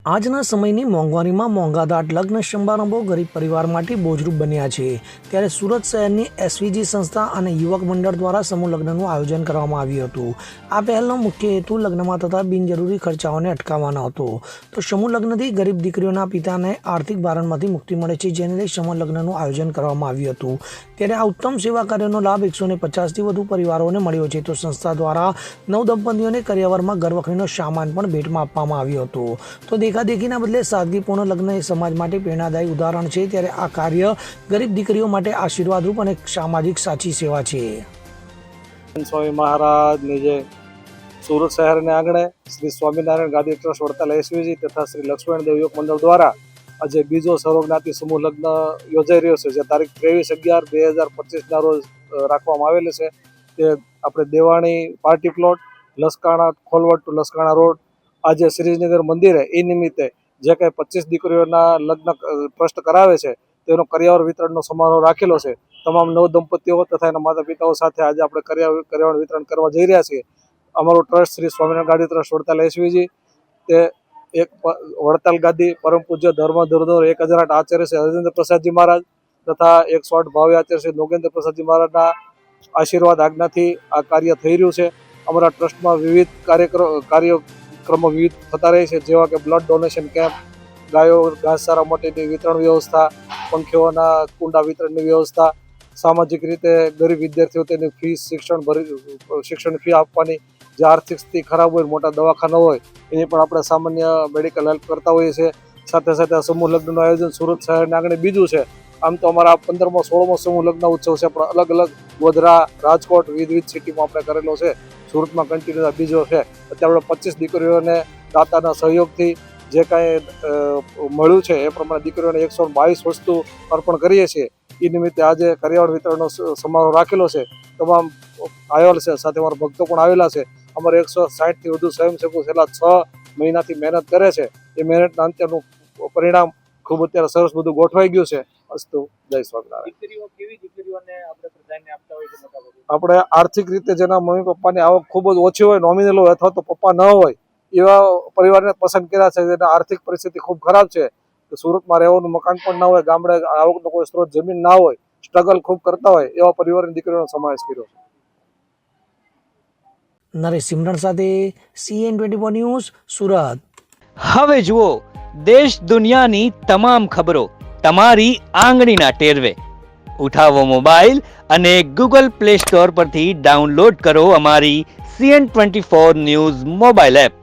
આજના સમયની મોંઘવારીમાં મોંઘાદાટ લગ્ન સમારંભો ગરીબ પરિવાર માટે બોજરૂપ બન્યા છે। ત્યારે સુરત શહેરની એસવીજી સંસ્થા અને યુવક મંડળ દ્વારા સમૂહ લગ્નનું આયોજન કરવામાં આવ્યું હતું। આ પહેલનો મુખ્ય હેતુ લગ્નમાં થતા બિનજરૂરી ખર્ચાઓને અટકાવવાનો હતો। તો સમૂહ લગ્નથી ગરીબ દીકરીઓના પિતાને આર્થિક ભારણમાંથી મુક્તિ મળે છે, જેને લઈ સમૂહ લગ્નનું આયોજન કરવામાં આવ્યું હતું। ત્યારે આ ઉત્તમ સેવા કાર્યનો લાભ 150થી વધુ પરિવારોને મળ્યો છે। તો સંસ્થા દ્વારા નવદંપતીઓને કરિયાવરમાં ઘરવખરીનો સામાન પણ ભેટમાં આપવામાં આવ્યો હતો। તો દેખાદેખીના બદલે સાદગીપૂર્ણ લગ્ન એ સમાજ માટે પ્રેરણાદાયી ઉદાહરણ છે। ત્યારે આ કાર્ય ગરીબ દીકરીઓ માટે આશીર્વાદરૂપ અને સામાજિક સાચી સેવા છે। સ્વામી મહારાજની જે સુરત શહેરને આંગણે શ્રી સ્વામિનારાયણ ગાદી ટ્રસ્ટ વડતાલ એસવીજી તથા શ્રી લક્ષ્મણદેવ યુવક મંડળ દ્વારા આજે બીજો સર્વજ્ઞાતિ સમૂહ લગ્ન યોજાઈ રહ્યો છે, જે તારીખ 23/11/2025ના રોજ રાખવામાં આવેલો છે। તે આપણે Devani party plot, Laskana, Kholvad to Laskana road, આજે શ્રીનગર મંદિરે એ નિમિત્તે જે કંઈ 25 દીકરીઓના લગ્ન ટ્રસ્ટ કરાવે છે તેનો કરિયાવર વિતરણનો સમારોહ રાખેલો છે। તમામ નવ દંપતીઓ તથા એના માતા પિતાઓ સાથે આજે આપણે કરિયાવર વિતરણ કરવા જઈ રહ્યા છીએ। અમારું ટ્રસ્ટ શ્રી સ્વામિનારાયણ ગાદી ટ્રસ્ટ વડતાલ એસવીજી તે એક વડતાલ ગાદી પરમ પૂજ્ય ધર્મ ધુરધર 1008 આચાર્ય શ્રી હરિન્દ્ર પ્રસાદજી મહારાજ તથા 108 ભાવી આચાર્ય શ્રી નોગેન્દ્ર પ્રસાદજી મહારાજના આશીર્વાદ આજ્ઞાથી આ કાર્ય થઈ રહ્યું છે। અમારા ટ્રસ્ટમાં વિવિધ કાર્યક્રમો વિવિધ થતા રહે છે, જેવા કે બ્લડ ડોનેશન કેમ્પ, ગાયો ઘાસચારા માટેની વિતરણ વ્યવસ્થા, પંખીઓના કુંડા વિતરણની વ્યવસ્થા, સામાજિક રીતે ગરીબ વિદ્યાર્થીઓ તેની ફી શિક્ષણ ફી આપવાની, જે આર્થિક સ્થિતિ ખરાબ હોય, મોટા દવાખાના હોય એની પણ આપણે સામાન્ય મેડિકલ હેલ્પ કરતા હોઈએ છીએ। સાથે સાથે આ સમૂહ લગ્નનું આયોજન સુરત શહેરના આંગણે બીજું છે। આમ તો અમારા 15મો 16મો સમૂહ લગ્ન ઉત્સવ છે, પણ અલગ અલગ ગોધરા, રાજકોટ, વિવિધ સિટીમાં આપણે કરેલો છે। સુરતમાં કન્ટિન્યુ બીજો છે। અત્યારે 25 દીકરીઓને દાતાના સહયોગથી જે કાંઈ મળ્યું છે એ પ્રમાણે દીકરીઓને 122 વસ્તુ અર્પણ કરીએ છીએ। એ નિમિત્તે આજે કરિયાવર વિતરણનો સમારોહ રાખેલો છે। તમામ આવેલ છે, સાથે અમારા ભક્તો પણ આવેલા છે। અમારે 160થી વધુ સ્વયંસેવકો છેલ્લા 6 મહિનાથી મહેનત કરે છે। એ મહેનતના અંત્યનું પરિણામ ખૂબ અત્યારે સરસ બધું ગોઠવાઈ ગયું છે। અસ્તુ, જય સ્વામિનારાયણ। આપણે આર્થિક રીતે જેના મમ્મી પપ્પાની આવક ખૂબ જ ઓછી હોય, નોમિનલ હોય અથવા તો પપ્પા ન હોય એવા પરિવારને પસંદ કર્યા છે, જેના આર્થિક પરિસ્થિતિ ખૂબ ખરાબ છે। સુરતમાં રહેવાનું મકાન પણ ના હોય, ગામડે આવકનો કોઈ સ્ત્રોત જમીન ના હોય, સ્ટ્રગલ ખૂબ કરતા હોય એવા પરિવારની દીકરીઓનો સમાવેશ કર્યો છે। નરેશ સિમરણ સાથે CN24 ન્યૂઝ, સુરત। હવે જુઓ દેશ દુનિયાની તમામ ખબરો તમારી આંગળીના ટેરવે। ઉઠાવો મોબાઈલ અને ગૂગલ પ્લે સ્ટોર પરથી ડાઉનલોડ કરો અમારી CN24 ન્યૂઝ મોબાઈલ એપ।